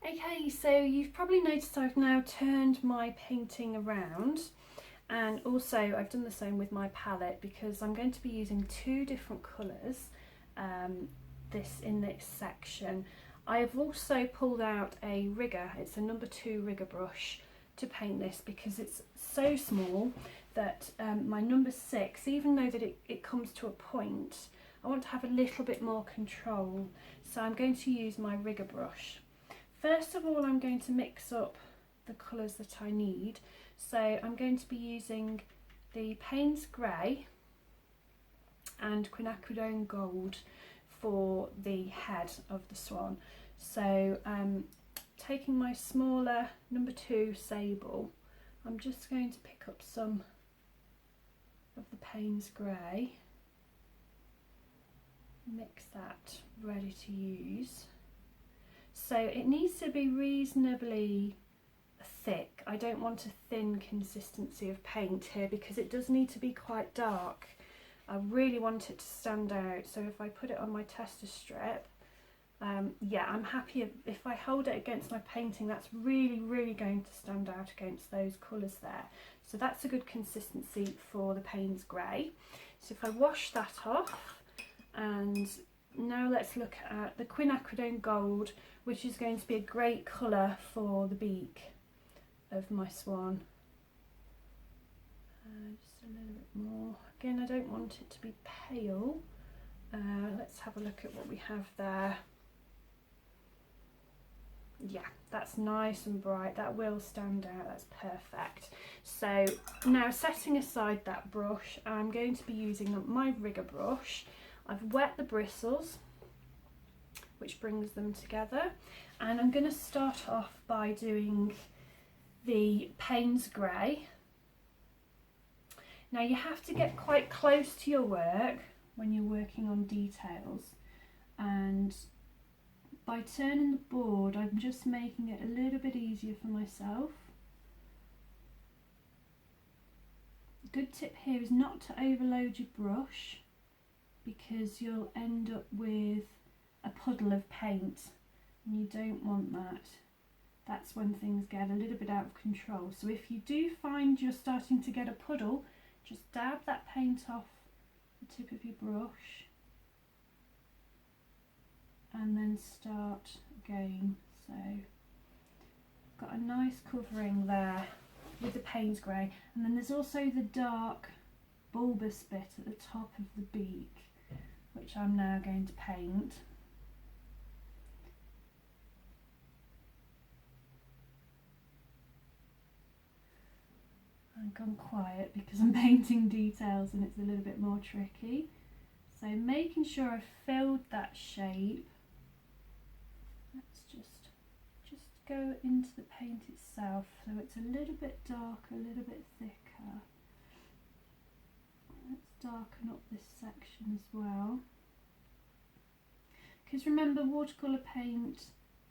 Okay, so you've probably noticed I've now turned my painting around, and also I've done the same with my palette because I'm going to be using two different colours in this section. I've also pulled out a rigger, it's a number 2 rigger brush to paint this because it's so small that my number 6, even though that it comes to a point, I want to have a little bit more control, so I'm going to use my rigger brush. First of all, I'm going to mix up the colours that I need. So I'm going to be using the Payne's Grey and Quinacridone Gold for the head of the swan. So taking my smaller number 2 sable, I'm just going to pick up some of the Payne's Grey, mix that ready to use. So it needs to be reasonably thick. I don't want a thin consistency of paint here because it does need to be quite dark. I really want it to stand out, so if I put it on my tester strip, yeah, I'm happy if I hold it against my painting, that's really going to stand out against those colours there. So that's a good consistency for the Payne's Grey. So if I wash that off, and now let's look at the Quinacridone Gold, which is going to be a great colour for the beak of my swan. Just a little bit more. Again, I don't want it to be pale. Let's have a look at what we have there. Yeah, that's nice and bright. That will stand out. That's perfect. So now, setting aside that brush, I'm going to be using my rigger brush. I've wet the bristles, which brings them together, and I'm going to start off by doing the Payne's Grey. Now you have to get quite close to your work when you're working on details, and by turning the board I'm just making it a little bit easier for myself. Good tip here is not to overload your brush because you'll end up with a puddle of paint, and you don't want that. That's when things get a little bit out of control. So if you do find you're starting to get a puddle, just dab that paint off the tip of your brush and then start again. So got a nice covering there with the Payne's Grey, and then there's also the dark bulbous bit at the top of the beak, which I'm now going to paint. I've gone quiet because I'm painting details and it's a little bit more tricky. So making sure I've filled that shape. Let's just go into the paint itself so it's a little bit darker, a little bit thicker. Let's darken up this section as well. Because remember, watercolour paint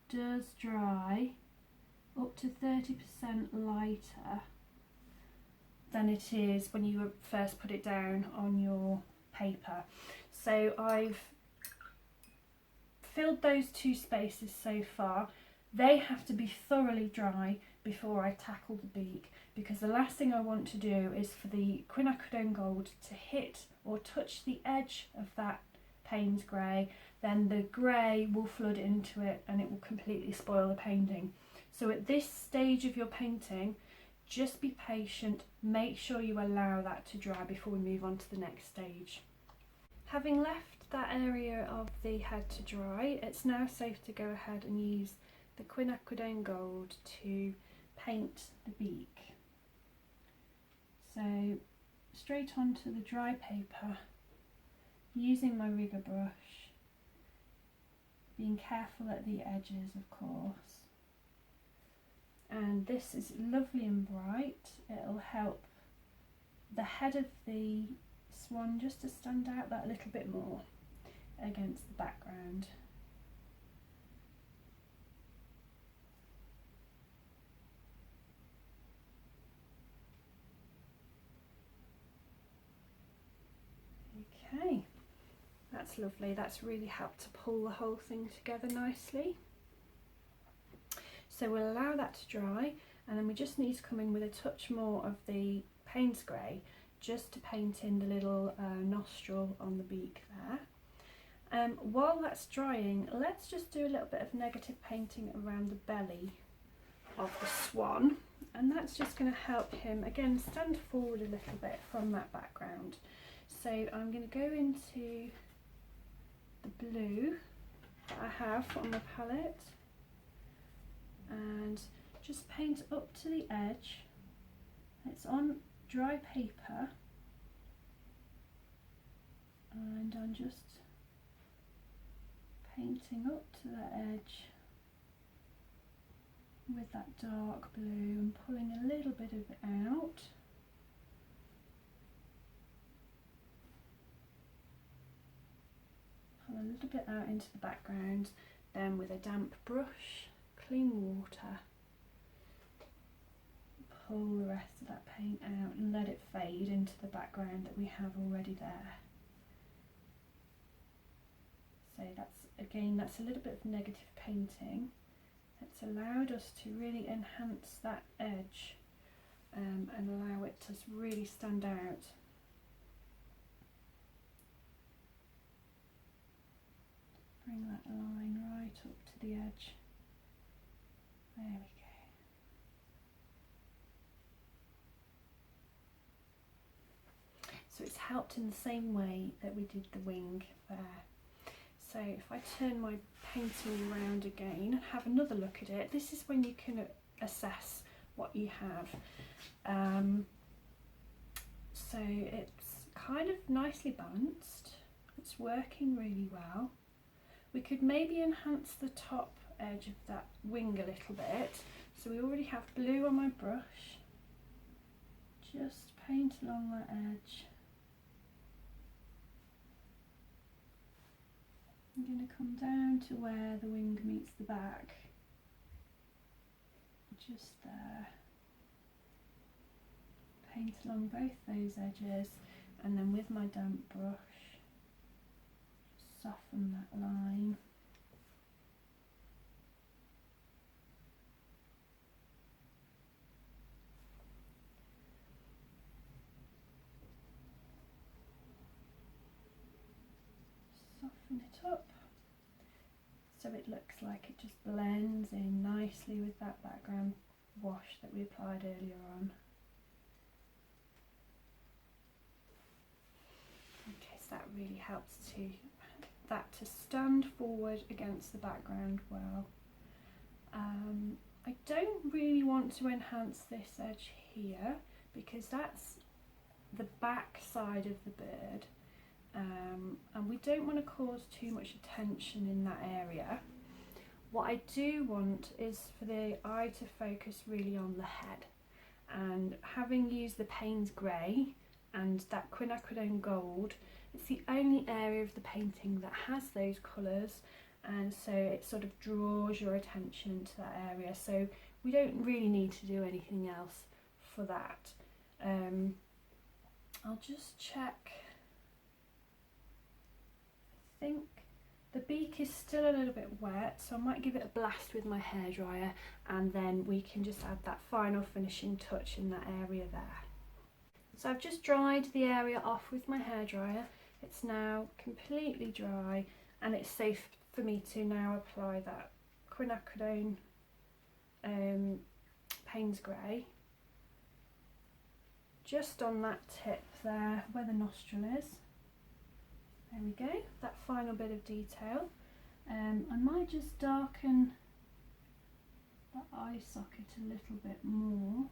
does dry up to 30% lighter than it is when you first put it down on your paper. So I've filled those two spaces so far. They have to be thoroughly dry before I tackle the beak, because the last thing I want to do is for the Quinacridone Gold to hit or touch the edge of that Payne's Grey. Then the grey will flood into it and it will completely spoil the painting. So at this stage of your painting, just be patient, make sure you allow that to dry before we move on to the next stage. Having left that area of the head to dry, it's now safe to go ahead and use the Quinacridone Gold to paint the beak. So straight onto the dry paper, using my rigger brush, being careful at the edges of course. And this is lovely and bright. It'll help the head of the swan just to stand out that little bit more against the background. Okay, that's lovely. That's really helped to pull the whole thing together nicely. So we'll allow that to dry, and then we just need to come in with a touch more of the Payne's grey just to paint in the little nostril on the beak there. While that's drying, let's just do a little bit of negative painting around the belly of the swan, and that's just going to help him again stand forward a little bit from that background. So I'm going to go into the blue that I have on my palette and just paint up to the edge. It's on dry paper, and I'm just painting up to the edge with that dark blue and pulling a little bit of it out. Pull a little bit out into the background, then with a damp brush, clean water, pull the rest of that paint out and let it fade into the background that we have already there. So that's a little bit of negative painting. It's allowed us to really enhance that edge and allow it to really stand out. Bring that line right up to the edge. There we go. So it's helped in the same way that we did the wing there. So if I turn my painting around again and have another look at it, this is when you can assess what you have. So it's kind of nicely balanced, it's working really well. We could maybe enhance the top edge of that wing a little bit. So we already have blue on my brush, just paint along that edge. I'm going to come down to where the wing meets the back, just there. Paint along both those edges, and then with my damp brush, soften that line. Soften it up so it looks like it just blends in nicely with that background wash that we applied earlier on. Okay, so that really helps to stand forward against the background well. I don't really want to enhance this edge here because that's the back side of the bird. And we don't want to cause too much attention in that area. What I do want is for the eye to focus really on the head, and having used the Payne's grey and that Quinacridone Gold, it's the only area of the painting that has those colours, and so it sort of draws your attention to that area. So we don't really need to do anything else for that. I'll just check. I think the beak is still a little bit wet, so I might give it a blast with my hairdryer, and then we can just add that final finishing touch in that area there. So I've just dried the area off with my hairdryer. It's now completely dry, and it's safe for me to now apply that Quinacridone Payne's grey just on that tip there where the nostril is. There we go, that final bit of detail. I might just darken the eye socket a little bit more,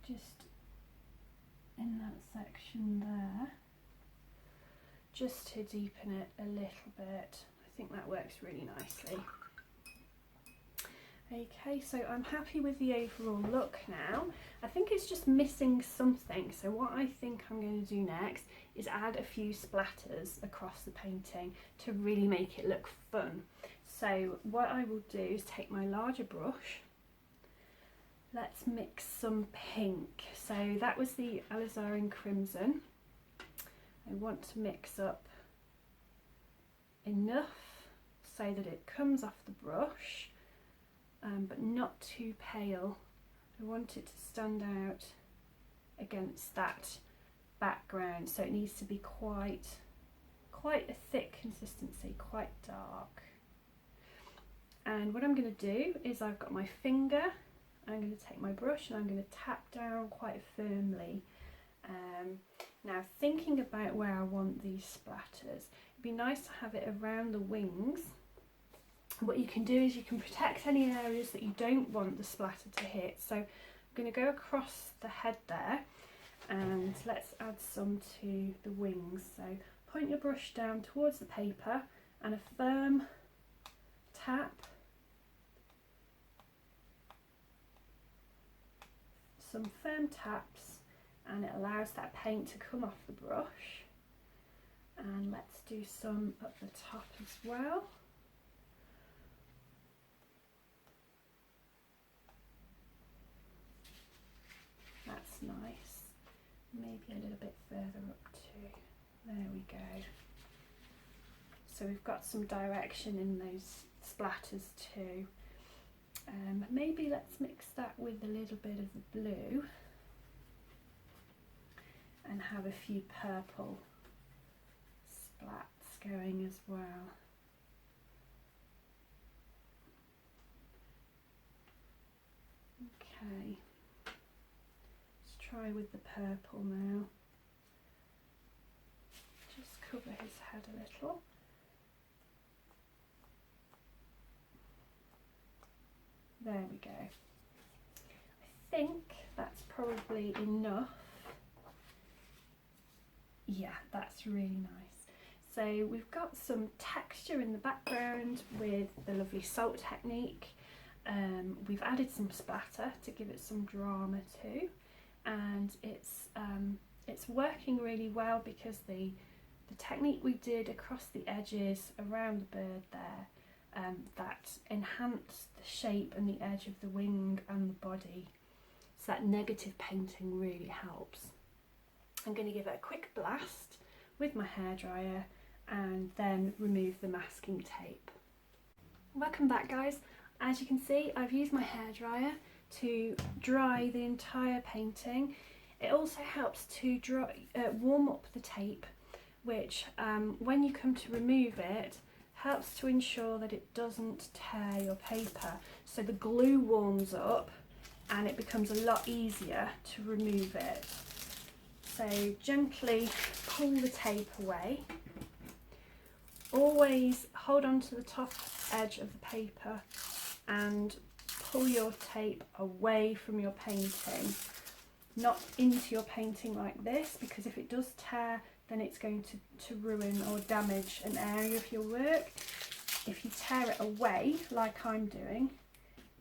just in that section there, just to deepen it a little bit. I think that works really nicely. Okay, so I'm happy with the overall look now. I think it's just missing something, so what I think I'm going to do next is add a few splatters across the painting to really make it look fun. So what I will do is take my larger brush. Let's mix some pink. So that was the Alizarin Crimson. I want to mix up enough so that it comes off the brush, but not too pale. I want it to stand out against that background, so it needs to be quite a thick consistency, quite dark. And what I'm going to do is I've got my finger, I'm going to take my brush and I'm going to tap down quite firmly. Now thinking about where I want these splatters, it'd be nice to have it around the wings. What you can do is you can protect any areas that you don't want the splatter to hit. So I'm going to go across the head there, and let's add some to the wings. So point your brush down towards the paper and a firm tap. Some firm taps, and it allows that paint to come off the brush. And let's do some up the top as well. That's nice. Maybe a little bit further up too. There we go. So we've got some direction in those splatters too. Maybe let's mix that with a little bit of the blue and have a few purple splats going as well. Okay, let's try with the purple now. Just cover his head a little. There we go. I think that's probably enough. Yeah, that's really nice. So we've got some texture in the background with the lovely salt technique. We've added some splatter to give it some drama too, and it's working really well because the technique we did across the edges around the bird there, that enhanced the shape and the edge of the wing and the body. So that negative painting really helps. I'm going to give it a quick blast with my hairdryer and then remove the masking tape. Welcome back, guys. As you can see, I've used my hairdryer to dry the entire painting. It also helps to warm up the tape, which when you come to remove it, helps to ensure that it doesn't tear your paper. So the glue warms up and it becomes a lot easier to remove it. So gently pull the tape away. Always hold on to the top edge of the paper and pull your tape away from your painting, not into your painting like this, because if it does tear, then it's going to ruin or damage an area of your work. If you tear it away, like I'm doing,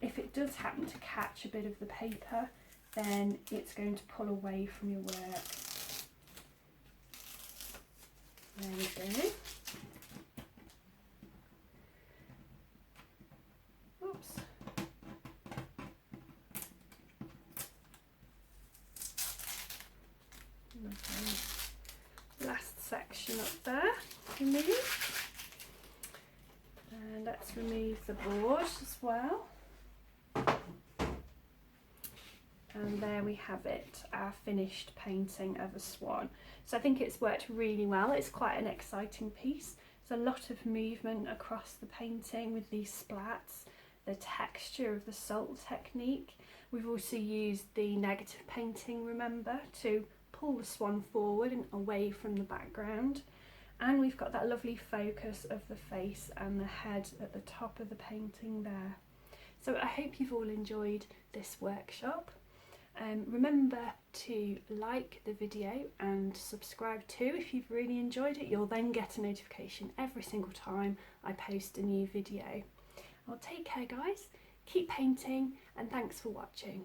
if it does happen to catch a bit of the paper, then it's going to pull away from your work. There we go. Oops. Okay. Last section up there, remove. And let's remove the board as well. And there we have it, our finished painting of a swan. So I think it's worked really well. It's quite an exciting piece. There's a lot of movement across the painting with these splats, the texture of the salt technique. We've also used the negative painting, remember, to pull the swan forward and away from the background. And we've got that lovely focus of the face and the head at the top of the painting there. So I hope you've all enjoyed this workshop. Remember to like the video and subscribe too if you've really enjoyed it. You'll then get a notification every single time I post a new video. Well, take care, guys, keep painting, and thanks for watching.